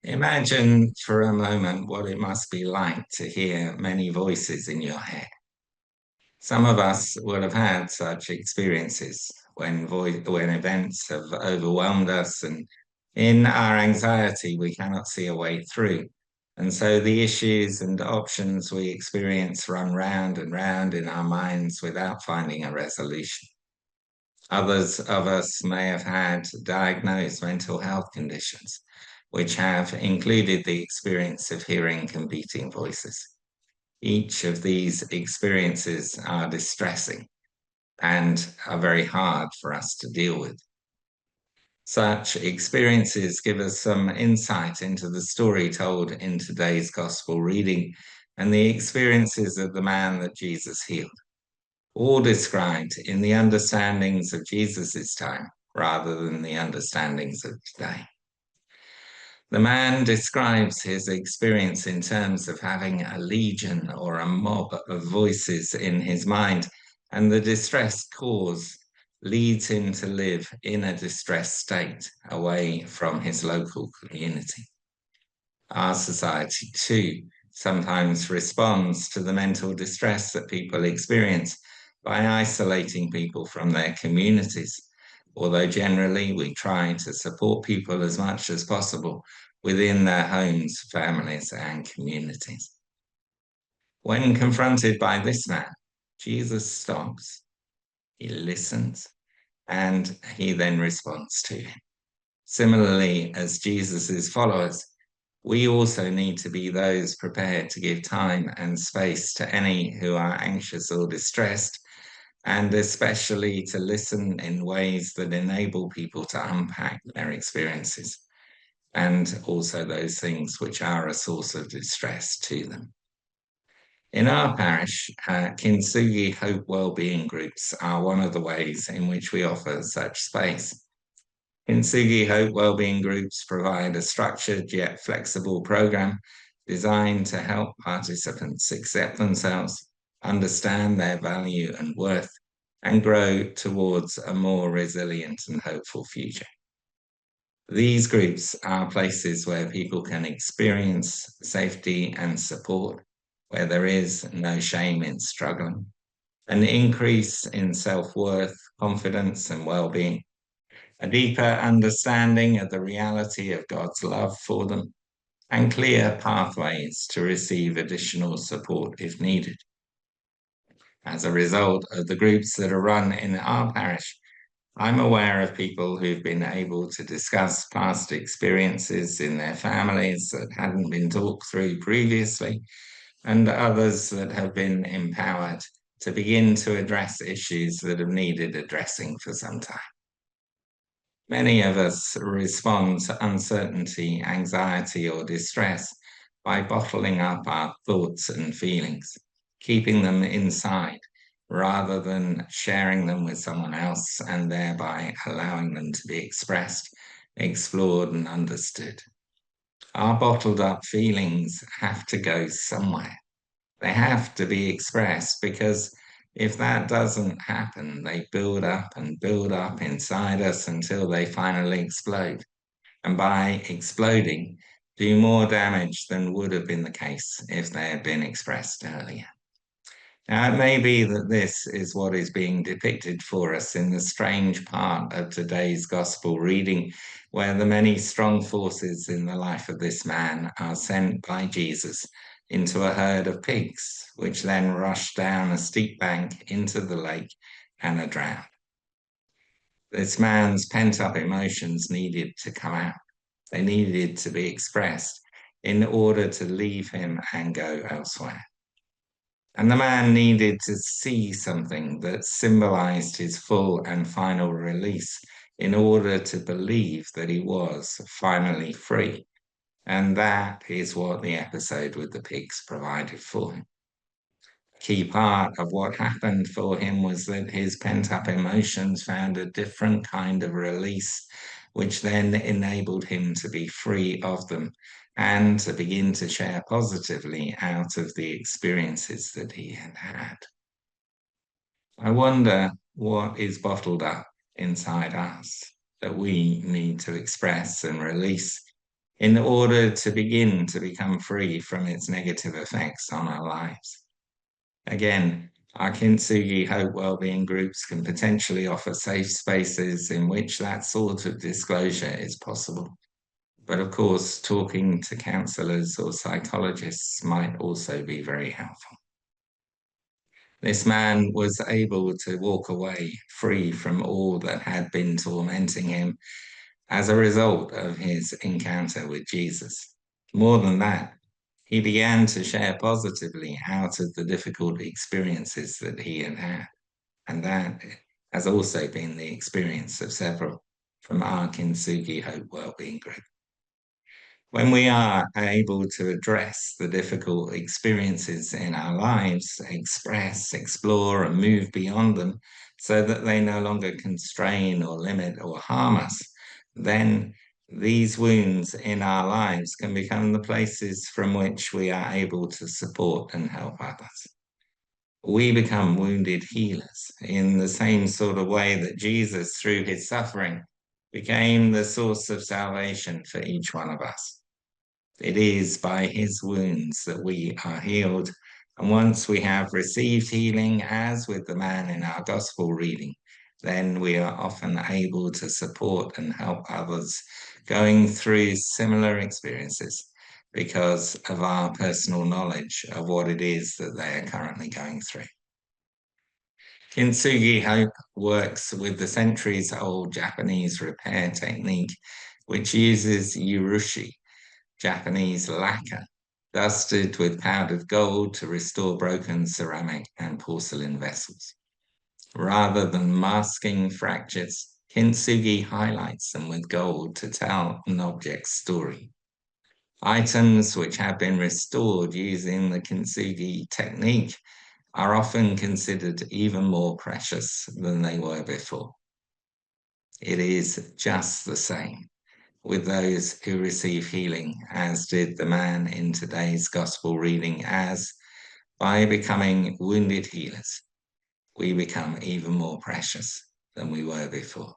Imagine for a moment what it must be like to hear many voices in your head. Some of us will have had such experiences when events have overwhelmed us, and in our anxiety, we cannot see a way through. And so the issues and options we experience run round and round in our minds without finding a resolution. Others of us may have had diagnosed mental health conditions, which have included the experience of hearing competing voices. Each of these experiences are distressing and are very hard for us to deal with. Such experiences give us some insight into the story told in today's gospel reading and the experiences of the man that Jesus healed, all described in the understandings of Jesus's time rather than the understandings of today. The man describes his experience in terms of having a legion or a mob of voices in his mind, and the distress caused leads him to live in a distressed state away from his local community. Our society, too, sometimes responds to the mental distress that people experience by isolating people from their communities, although generally we try to support people as much as possible within their homes, families, and communities. When confronted by this man, Jesus stops, he listens, and he then responds to him. Similarly, as Jesus's followers, we also need to be those prepared to give time and space to any who are anxious or distressed, and especially to listen in ways that enable people to unpack their experiences, and also those things which are a source of distress to them. In our parish, Kintsugi Hope Wellbeing Groups are one of the ways in which we offer such space. Kintsugi Hope Wellbeing Groups provide a structured yet flexible program designed to help participants accept themselves, understand their value and worth, and grow towards a more resilient and hopeful future. These groups are places where people can experience safety and support, where there is no shame in struggling, an increase in self-worth, confidence, and well-being, a deeper understanding of the reality of God's love for them, and clear pathways to receive additional support if needed. As a result of the groups that are run in our parish, I'm aware of people who've been able to discuss past experiences in their families that hadn't been talked through previously, and others that have been empowered to begin to address issues that have needed addressing for some time. Many of us respond to uncertainty, anxiety, or distress by bottling up our thoughts and feelings, keeping them inside, rather than sharing them with someone else and thereby allowing them to be expressed, explored, and understood. Our bottled up feelings have to go somewhere. They have to be expressed, because if that doesn't happen, they build up and build up inside us until they finally explode. And by exploding, do more damage than would have been the case if they had been expressed earlier. Now, it may be that this is what is being depicted for us in the strange part of today's gospel reading, where the many strong forces in the life of this man are sent by Jesus into a herd of pigs, which then rush down a steep bank into the lake and are drowned. This man's pent-up emotions needed to come out. They needed to be expressed in order to leave him and go elsewhere. And the man needed to see something that symbolized his full and final release in order to believe that he was finally free. And that is what the episode with the pigs provided for him. A key part of what happened for him was that his pent-up emotions found a different kind of release, which then enabled him to be free of them and to begin to share positively out of the experiences that he had had. I wonder what is bottled up inside us that we need to express and release in order to begin to become free from its negative effects on our lives. Again, our Kintsugi Hope Wellbeing groups can potentially offer safe spaces in which that sort of disclosure is possible. But of course, talking to counsellors or psychologists might also be very helpful. This man was able to walk away free from all that had been tormenting him as a result of his encounter with Jesus. More than that, he began to share positively out of the difficult experiences that he had had. And that has also been the experience of several from our Kintsugi Hope Wellbeing Group. When we are able to address the difficult experiences in our lives, express, explore, and move beyond them so that they no longer constrain or limit or harm us, then these wounds in our lives can become the places from which we are able to support and help others. We become wounded healers in the same sort of way that Jesus, through his suffering, became the source of salvation for each one of us. It is by his wounds that we are healed. And once we have received healing, as with the man in our gospel reading, then we are often able to support and help others going through similar experiences because of our personal knowledge of what it is that they are currently going through. Kintsugi Hope works with the centuries-old Japanese repair technique, which uses urushi, Japanese lacquer, dusted with powdered gold to restore broken ceramic and porcelain vessels. Rather than masking fractures, Kintsugi highlights them with gold to tell an object's story. Items which have been restored using the Kintsugi technique are often considered even more precious than they were before. It is just the same with those who receive healing, as did the man in today's gospel reading, as by becoming wounded healers, we become even more precious than we were before.